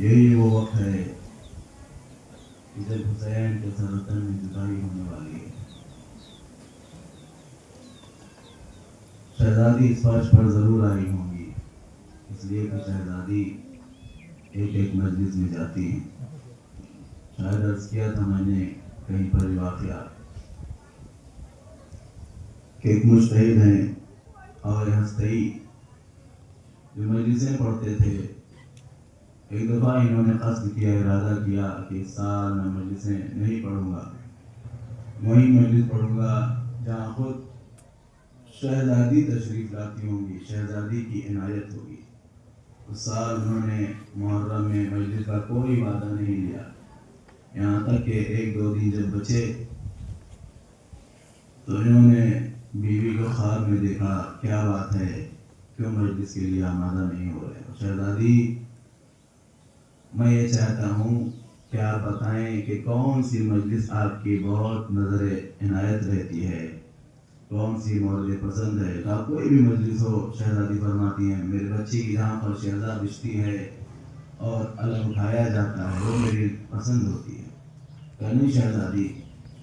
یہی وہ وقت ہے کہ جب حسین کے سرطن میں جدائی ہونے والی ہے. شہزادی اس فرش پر ضرور آئی ہوں گی، اس لیے کہ شہزادی ایک ایک مجلس میں جاتی ہیں. شاید عرض کیا تھا میں نے کہیں پر واقعہ کہ ایک مجتہد ہیں اور ہستئی جو مجلسیں پڑھتے تھے. ایک دفعہ انہوں نے قصد کیا، ارادہ کیا کہ اس سال میں مجلسیں نہیں پڑھوں گا، وہی مجلس پڑھوں گا جہاں خود شہزادی تشریف لاتی ہوں گی، شہزادی کی عنایت ہوگی. اس سال انہوں نے محرم میں مجلس کا کوئی وعدہ نہیں لیا، یہاں تک کہ ایک دو دن جب بچے تو انہوں نے بیوی کو خواب میں دیکھا، کیا بات ہے کیوں مجلس کے لیے آمادہ نہیں ہو رہے؟ شہزادی میں یہ چاہتا ہوں کہ آپ بتائیں کہ کون سی مجلس آپ کی بہت نظر عنایت رہتی ہے، کون سی مورد پسند ہے. آپ کوئی بھی مجلس ہو، شہزادی فرماتی ہیں میرے بچے کی جہاں پر شہزاد بچتی ہے اور علم اٹھایا جاتا ہے وہ میری پسند ہوتی ہے. نہیں شہزادی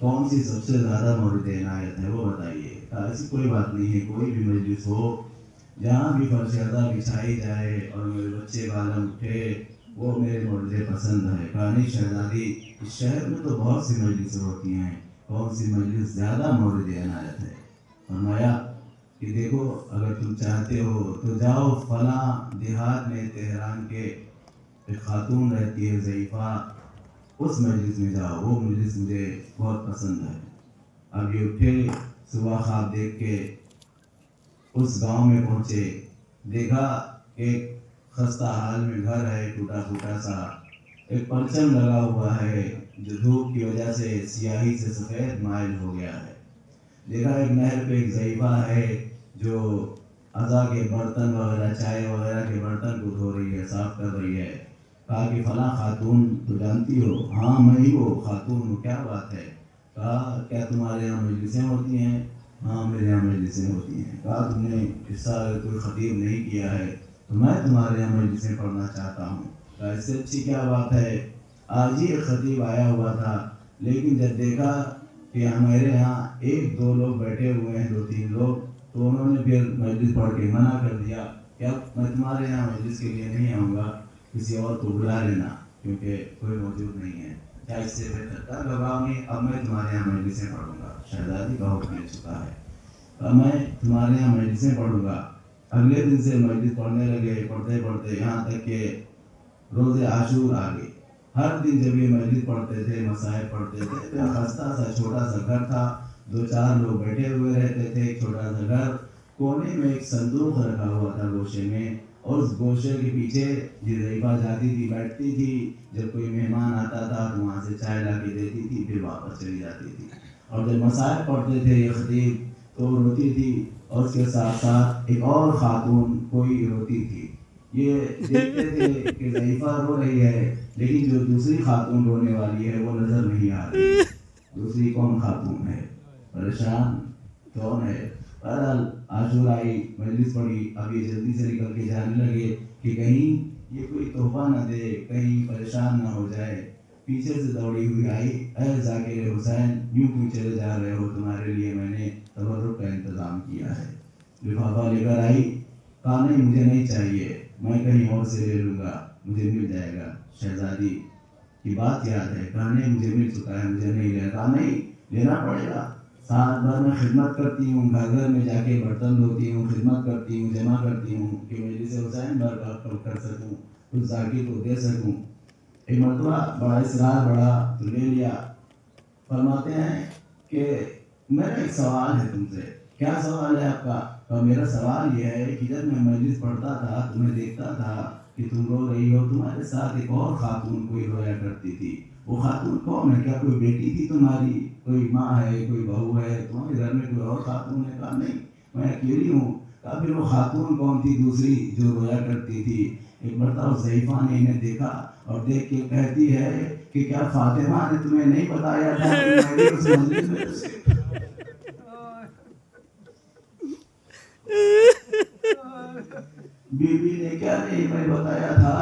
کون سی سب سے زیادہ مورد عنایت ہے وہ بتائیے. ایسی کوئی بات نہیں ہے، کوئی بھی مجلس ہو جہاں بھی فرشادہ بچھائی جائے اور میرے بچے کا علم اٹھے وہ میرے مورد پسند ہے. نہیں شہزادی اس شہر میں تو بہت سی مجلسیں ہوتی ہیں، کون سی مجلس زیادہ مورد عنایت ہے؟ فرمایا کہ دیکھو اگر تم چاہتے ہو تو جاؤ فلاں دیہات میں تہران کے ایک خاتون رہتی ہے ضعیفہ، اس مجلس میں جاؤ، وہ مجلس مجھے بہت پسند ہے. اب یہ اٹھے، صبح خواب دیکھ کے اس گاؤں میں پہنچے، دیکھا ایک خستہ حال میں گھر ہے، ٹوٹا پھوٹا سا، ایک پرچم لگا ہوا ہے جو دھوپ کی وجہ سے سیاہی سے سفید مائل ہو گیا ہے. دیکھا ایک نہر پہ ایک ضعیفہ ہے جو عزا کے برتن وغیرہ، چائے وغیرہ کے برتن کو دھو رہی ہے، صاف کر رہی ہے. کہا کہ فلاں خاتون تو جانتی ہو؟ ہاں میں ہی وہ خاتون ہوں. کیا بات ہے؟ کہا کیا تمہارے یہاں مجلسیں ہوتی ہیں؟ ہاں میرے یہاں مجلسیں ہوتی ہیں. کہا تم نے اس سال کوئی خطیب نہیں کیا ہے تو میں تمہارے یہاں مجلسیں پڑھنا چاہتا ہوں. کہا اس سے اچھی کیا بات ہے، آج ہی ایک خطیب آیا ہوا تھا لیکن جب دیکھا کہ ہمارے یہاں ایک دو لوگ بیٹھے ہوئے ہیں، دو تین لوگ، تو انہوں نے پھر مجلس پڑھ کے منع کر دیا کہ اب میں تمہارے یہاں مجلس کے لیے نہیں آؤں گا، کسی اور کو بلا لینا کیونکہ کوئی موجود نہیں ہے. کیا اس سے بہتر تھا گھبراؤ نہیں، اب میں تمہارے یہاں مجلسیں پڑھوں گا. شہزادی کا حکم مل چکا ہے، اب میں تمہارے یہاں مجلسیں پڑھوں گا. اگلے دن سے مجلس پڑھنے لگے، پڑھتے پڑھتے یہاں تک کہ روز عاشور آ گئی. ہر دن جب یہ مجلس پڑھتے تھے، مسائل پڑھتے تھے، تو خستہ سا چھوٹا سا گھر تھا، دو چار لوگ بیٹھے ہوئے رہتے تھے. ایک چھوٹا سا گھر، کونے میں ایک صندوق رکھا ہوا تھا گوشے میں، اور اس گوشے کے پیچھے یہ ضعیفہ جاتی تھی، بیٹھتی تھی. جب کوئی مہمان آتا تھا تو وہاں سے چائے لا کے دیتی تھی، پھر واپس چلی جاتی تھی. اور جب مسائل پڑھتے تھے یہ خطیب تو وہ روتی تھی، اور اس کے ساتھ ساتھ ایک اور خاتون کوئی روتی تھی. یہ دیکھتے تھے کہ ضعیفہ رو رہی ہے لیکن جو دوسری خاتون رونے والی ہے وہ نظر نہیں آ رہی. دوسری کون خاتون ہے؟ پریشان کون ہے؟ بہرحال عاشور آئی، مجلس پڑھی. اب یہ جلدی سے نکل کے جانے لگے کہ کہیں یہ کوئی تحفہ نہ دے، کہیں پریشان نہ ہو جائے. پیچھے سے دوڑی ہوئی آئی، اے ذاکر حسین یوں کیوں چلے جا رہے ہو؟ تمہارے لیے میں نے تبرک کا انتظام کیا ہے. لفافہ لے کر آئی. کہا نہیں مجھے نہیں چاہیے، میں کہیں اور سے لے لوں گا، مجھے مل جائے گا. شہزادی کی بات یاد ہے. کہا نہیں مجھے مل چکا ہے، مجھے نہیں لینا. کہا نہیں لینا پڑے گا، سال بھر میں خدمت کرتی ہوں، گھر گھر میں جا کے برتن دھوتی ہوں، خدمت کرتی ہوں، جمع کرتی ہوں کہ مجلس حسین برقرار کر سکوں، کچھ ذاکر کو دے سکوں. ایک مرتبہ بڑا اصرار بڑھا تو لے لیا. فرماتے ہیں کہ میرا ایک سوال ہے تم سے. کیا سوال ہے آپ کا؟ اور میرا سوال یہ ہے کہ جب میں مجلس پڑھتا تھا تو میں دیکھتا تھا کہ تم رو رہی ہو، تمہارے ساتھ ایک اور خاتون کوئی رویا کرتی تھی. وہ خاتون کون ہے؟ کیا کوئی بیٹی تھی تمہاری؟ کوئی ماں ہے، کوئی بہو ہے تمہارے گھر میں؟ کوئی اور خاتون ہے؟ کہا نہیں میں اکیلی ہوں. کہا پھر وہ خاتون کون تھی دوسری جو رویا کرتی تھی؟ ایک مرتبہ ضعیفہ نے انہیں دیکھا اور دیکھ کے کہتی ہے کہ کیا فاطمہ نے تمہیں نہیں بتایا تھا کہ میں بھی اس مجلس میں تشریف بی بی نے کیا نہیں میں بتایا تھا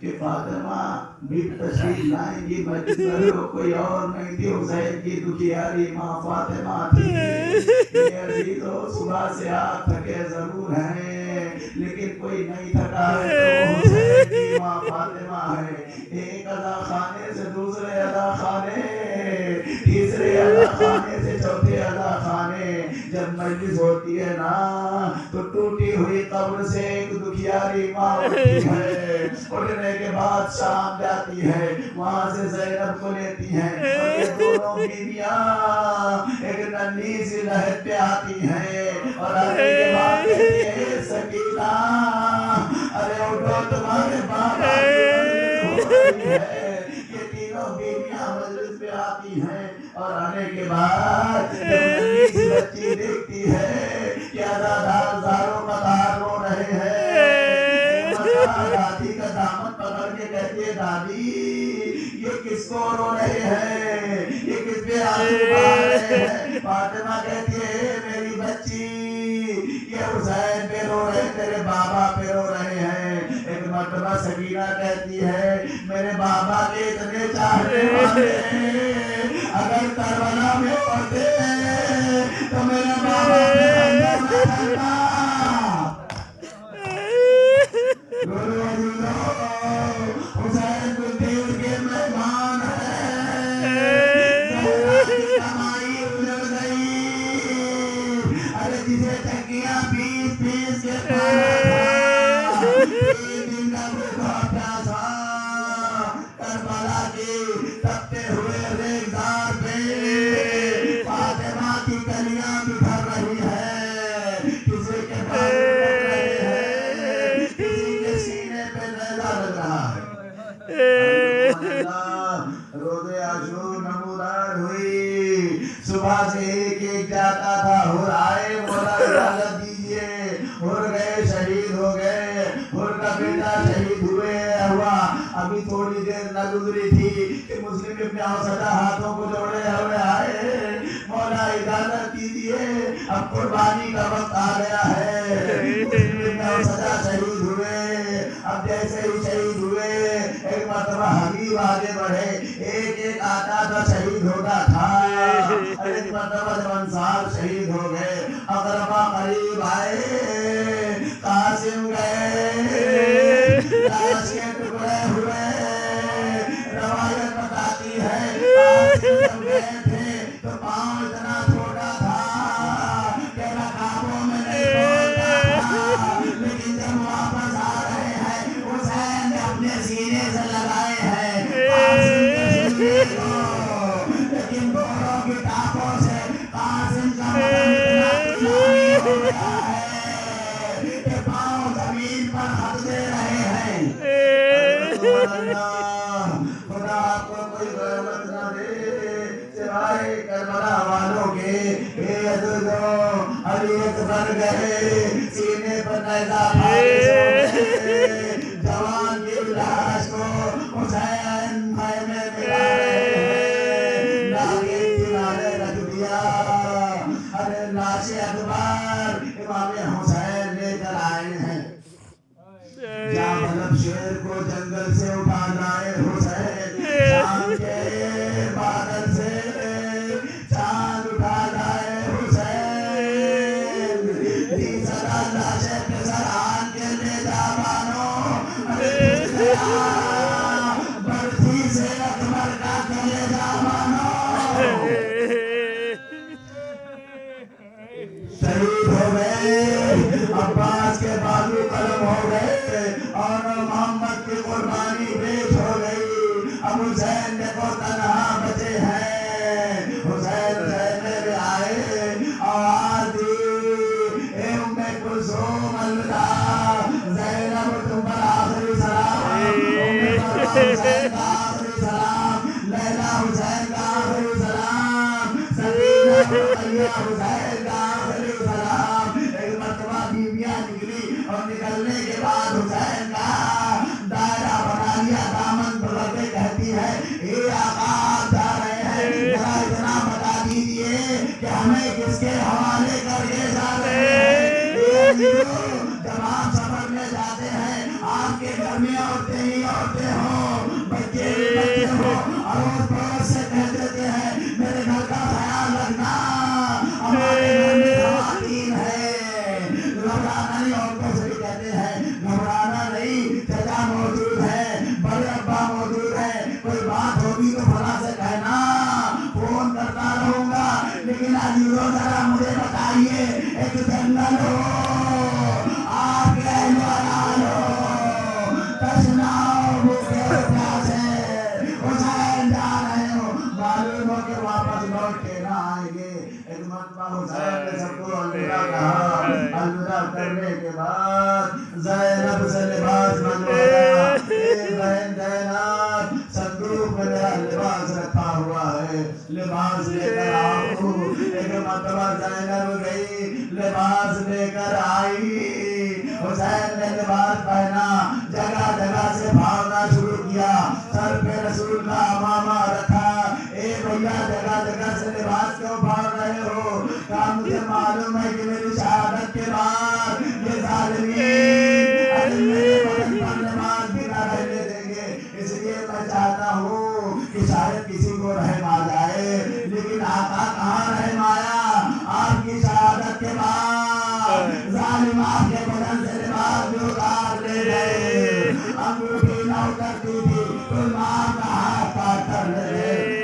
کہ فاطمہ بھی تشریف لائیں گی مجلس میں، کوئی اور نہیں تھی، حسین کی دکھیاری ماں فاطمہ تھی۔ یہ عزیزو صبح سے آپ تھکے ضرور ہیں لیکن کوئی نہیں تھکا ہے تو وہ حسین کی ماں فاطمہ ہے۔ ایک ادا خانے سے دوسرے ادا خانے، تیسرے ادا خانے سے چوتھے ادا خانے، جب مجلس ہوتی ہے نا تو ٹوٹی ہوئی قبر سے ایک دکھیاری ماں اٹھتی ہے، اٹھنے کے بعد شام جاتی ہے، وہاں سے زینب کو لیتی ہیں اور یہ دونوں بیویاں ایک ننھی سی لہد پہ آتی ہیں اور آنے کے بعد کہتی ہے سکینہ ارے اٹھو تمہارے بابا کی مجلس ہو رہی ہے۔ یہ تینوں بیویاں مجلس پہ آتی ہیں اور آنے کے بعد جب ننھی سی بچی دیکھتی ہے کہ ہزاروں قطار رو رہے ہیں، دادی کا دامن پکڑ کے کہتی ہے دادی یہ کس کو رو رہے ہیں، یہ کس پہ آنسو بہا رہے ہیں؟ فاطمہ کہتی ہے میری بچی یہ حسین پہ رو رہے، تیرے بابا پہ رو رہے ہیں۔ ایک مرتبہ سکینہ کہتی ہے میرے بابا کے اتنے چاہنے والے اگر کربلا میں ہوتے تو میرے بابا پہ خنجر نہ چلتا۔ حسین کو دل کے مہمان ہے، زہرا کی کمائی اجڑ گئی، ارے جسے چکیاں پیس پیس کے کھانا تھا، تین دن کا بھوکا پیاسا کربلا کی تپتے ہوئے ریگزار پہ فاطمہ کی کلیاں بکھر رہی ہے، کسی کے بازو کٹ رہے ہیں، کسی کے سینے پہ لیلا لگ رہا ہے۔ روزے عاشور نمودار ہوئی، صبح سے ایک جاتا تھا، ہر آئے مولا اجازت دیجئے، ہر گئے شہید ہو گئے، ہر کا بیٹا شہید ہوا۔ ابھی تھوڑی دیر نہ گزری تھی کہ مسلم ابن اوسطہ ہاتھوں کو جوڑے ہوئے آئے، مولا اجازت دیجئے اب قربانی کا وقت آ گیا ہے۔ مسلم ابن اوسطہ شہید ہوئے، اب جیسے ہی شہید ہوئے ایک مرتبہ حبیب آگے بڑھے، ایک ایک آتا تھا شہید ہوتا تھا، ایک مرتبہ جب انصار شہید ہو گئے، اقربا قریب آئے، قاسم گئے، لاش کے ٹکڑے ہوئے۔ روایت بتاتی ہے قاسم جب گئے تھے تو پاؤں اتنا چھوٹا تھا کہ رکابوں میں نہیں پہنچتا تھا، لیکن جب واپس آ رہے ہیں حسین نے اپنے سینے سے لگائے ہیں قاسم کے سینے کو، لیکن دونوں کی ٹاپوں سے قاسم کا بدن اتنا پچھانی ہو گیا ہے کہ پاؤں زمین پر ہٹ دے رہے ہیں۔ خدا آپ کو کوئی رحمت نہ دے سوائے کربلا والوں کے۔ اے عزیزو علی اکبر گئے، سینے پر نیزہ فارغ ہو گئے، جوان کی لاش کو حسین خیمے میں لا رہے ہیں، ناگے کنارے رکھ دیا، ارے لاش اکبر امام حسین لے کر آئے ہیں، جا مطلب شیر کو جنگل سے اٹھا لائے حسین، شام کے بادل سے چاند اٹھا لائے حسین، دی صدا لاشے پہ سرحان کے لے جا بانو، ارے تجھ گیا برسی سے اکبر کا کلیجہ بانو۔ شہید ہو گئے، عباس کے بازو قلم ہو گئے اور محمد کی قربانی پیش ہو گئی، اب حسین دیکھو تنہا بچے ہیں۔ حسین خیمے میں آئے، آواز دی اے ام کلثوم الوداع، زینب تم پر آخری سلام، حسین کا آخری سلام، لیلا حسین کا آخری سلام، سکینہ رقیہ حسین کا آخری سلام۔ ایک مرتبہ بیویاں نکلی اور نکلنے کے بعد حسین کا دائرہ بنا لیا، دامن پکڑ کے کہتی ہے اے کہ ہمیں کس کے حوالے کر کے جا رہے ہیں. جب آپ سفر میں جاتے ہیں آپ کے گھر میں عورتیں ہی عورتیں ہوں, بچے ہی بچے ہوں, اڑوس پڑوس سے کہہ دیتے ہیں میرے گھر کا خیال رکھنا, ہمارے گھر میں خواتین ہے, گھبرانا نہیں. عورتوں سے بھی کہتے ہیں گھبرانا نہیں, چچا موجود ہے, بڑے ابا موجود ہے, کوئی بات ہوگی تو فلاں سے کہنا, فون کرتا رہوں گا, لیکن عزیزوں ذرا مجھے بتائیے ایک جنگل ہو, آپ کے اہل و عیال ہو, تشنا ہو, بھوکے ہو, پیاسے, حسین جا رہے ہو, معلوم ہو کہ واپس لوٹ کے نہ آئیں گے. ایک مرتبہ حسین نے سب کو الوداع کہا, الوداع کرنے کے بعد زینب سے لباس منگوایا. اے بہن زینب, صندوق میں میرا لباس رکھا ہوا ہے, لباس لے کر آؤ. ایک مرتبہ زینب گئی, لباس لے کر آئی. حسین نے لباس پہنا, جگہ جگہ سے بھاگنا شروع کیا, سر پہ رسول کا امامہ رکھا. اے بھیا جگہ جگہ سے لباس کیوں بھاگ رہے ہو؟ کہا مجھے معلوم ہے کہ میری شہادت کے بعد یہ ظالمین اگر میرے بدن پر لباس بھی نہ رہنے دیں گے, اس لیے میں چاہتا ہوں کہ شاید کسی کو رحم آ جائے. لیکن آقا کہاں رحم آیا؟ آپ کی شہادت کے بعد ظالم آپ کے بدن سے لباس بھی اتار لے گئے. انگوٹھی نہ اترتی تھی, کوئی ماں کا ہاتھ کاٹ کر لے گئے.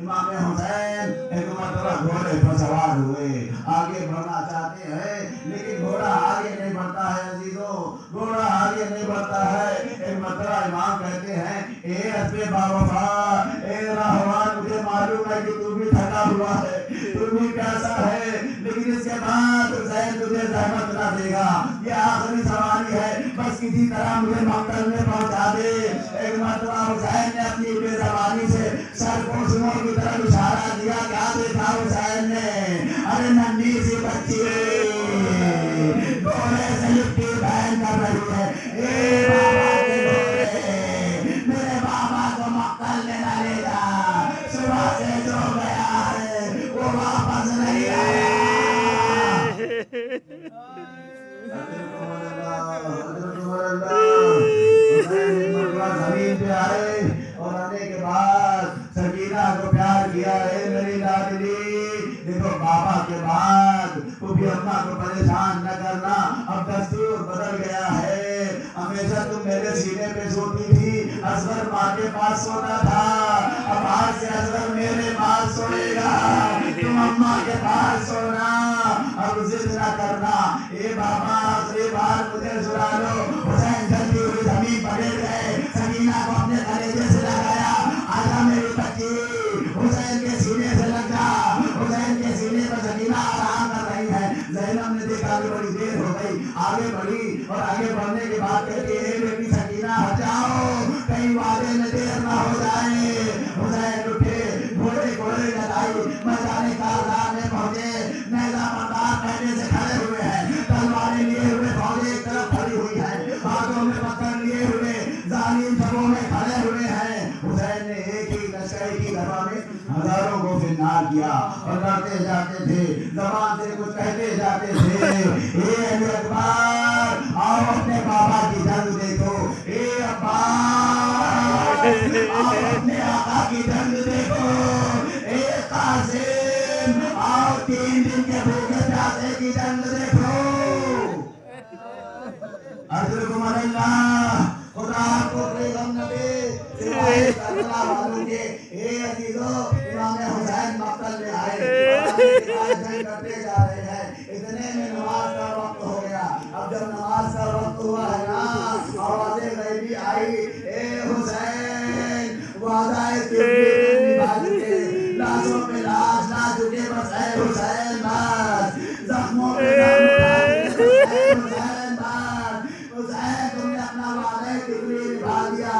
امام حسین ایک مرتبہ گھوڑے پر سوار ہوئے, آگے بڑھنا چاہتے ہیں لیکن گھوڑا آگے نہیں بڑھتا ہے. عزیزوں گھوڑا آگے نہیں بڑھتا ہے. ایک مرتبہ امام کہتے ہیں اے اسبِ باوفا, اے راہوان, مجھے معلوم ہے کہ تو بھی تھکا ہوا ہے, تو بھی پیاسا ہے, لیکن اس کے بعد حسین تجھے زحمت نہ دے گا, یہ آخری سواری ہے, بس کسی طرح مجھے مقتل میں پہنچا دے. ایک مرتبہ حسین نے اپنی بے زبانی سے سر پوچھنوں کی طرف اشارہ دیا. کیا دیکھا حسین نے؟ ارے ننھی سی بچی گھوڑے سے لپٹی بہن کر رہی ہے. اے بابا کے گھوڑے, میرے بابا کو مقتل میں نہ لے جا, صبح سے جو گیا ہے وہ واپس نہیں آیا. زمین پہ آئے اور آنے کے بعد سکینہ کو پیار کیا. اے میری لاڈلی, دیکھو بابا کے بعد پھوپھی اماں کو پریشان نہ کرنا, اب دستور بدل گیا ہے. ہمیشہ تم میرے سینے پہ سوتی تھی, اصغر ماں کے پاس سوتا تھا, اب آج سے اصغر میرے پاس سوئے گا, تم اماں کے پاس سونا, اب ضد نہ کرنا. اے بابا آخری بار مجھے سنا لو. حسین جلدی ہوئی زمین پر لیٹ گئے, سکینہ کو اپنے کلیجے سے لگایا. آجا میری بچی, حسین کے سینے سے لگ جا. حسین کے سینے پر سکینہ آرام کر رہی ہے. زینب نے دیکھا کہ بڑی دیر ہو گئی, آگے بڑھی اور آگے بڑھنے کے بعد کہتی ہے بیٹی سکینہ ہٹ جاؤ, کہیں وعدے میں دیر نہ ہو جائے. حسین اٹھے, گھوڑے لگائی, میدان کارزار میں پہنچے. نیزہ بردار پہلے سے کھڑے ہوئے ہیں, تلواریں لیے ہوئے فوجیں ایک طرف کھڑی ہوئی ہیں, ہاتھوں میں پتھر لیے ہوئے ظالم سبوں میں کھڑے ہوئے ہیں. حسین نے ایک ہی لشکر کی دفعہ میں ہزاروں کو فنار کیا اور لڑتے جاتے تھے, زبان سے کچھ کہتے جاتے تھے. اے علی اکبر, آؤ اپنے بابا کی جنگ دیکھو. اے عباس, آؤ اپنے آقا کی جنگ دیکھو. اے قاسم, آؤ 3 دن کے بھوکے پیاسے کی جنگ دیکھو. ارجوکم اللہ, خدا آپ کو کوئی غم نہ دے سوائے کربلا والوں کے. اے عزیزو, امام حسین مقتل میں آئے اور آنے کے بعد جنگ کرتے جا رہے ہیں. اتنے میں نماز کا وقت ہو گیا. اب جب نماز کا وقت ہوا ہے نا, آواز غیبی آئی, اے حسین وعدہ نبھا چکے, لاشوں پہ لاش لا چکے, بس اے حسین بس, زخموں پہ زخم اٹھا چکے, بس اے حسین بس. حسین تم نے اپنا وعدہ نبھا دیا,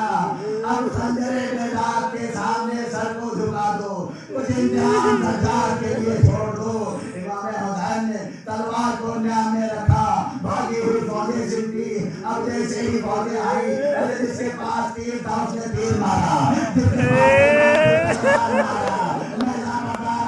اب خنجر بیداد کے سامنے سر کو جھکا دو, کچھ امتحان سرکار کے لیے چھوڑ دو. امام حسین نے تلوار کو نیام میں رکھا, بھاگی ہوئی فوجیں سمٹی. اب جیسے ہی فوجیں آئی, جس کے پاس تیر تھا اس نے تیر مارا, جس کے پاس تلوار مارا, نیزہ بردار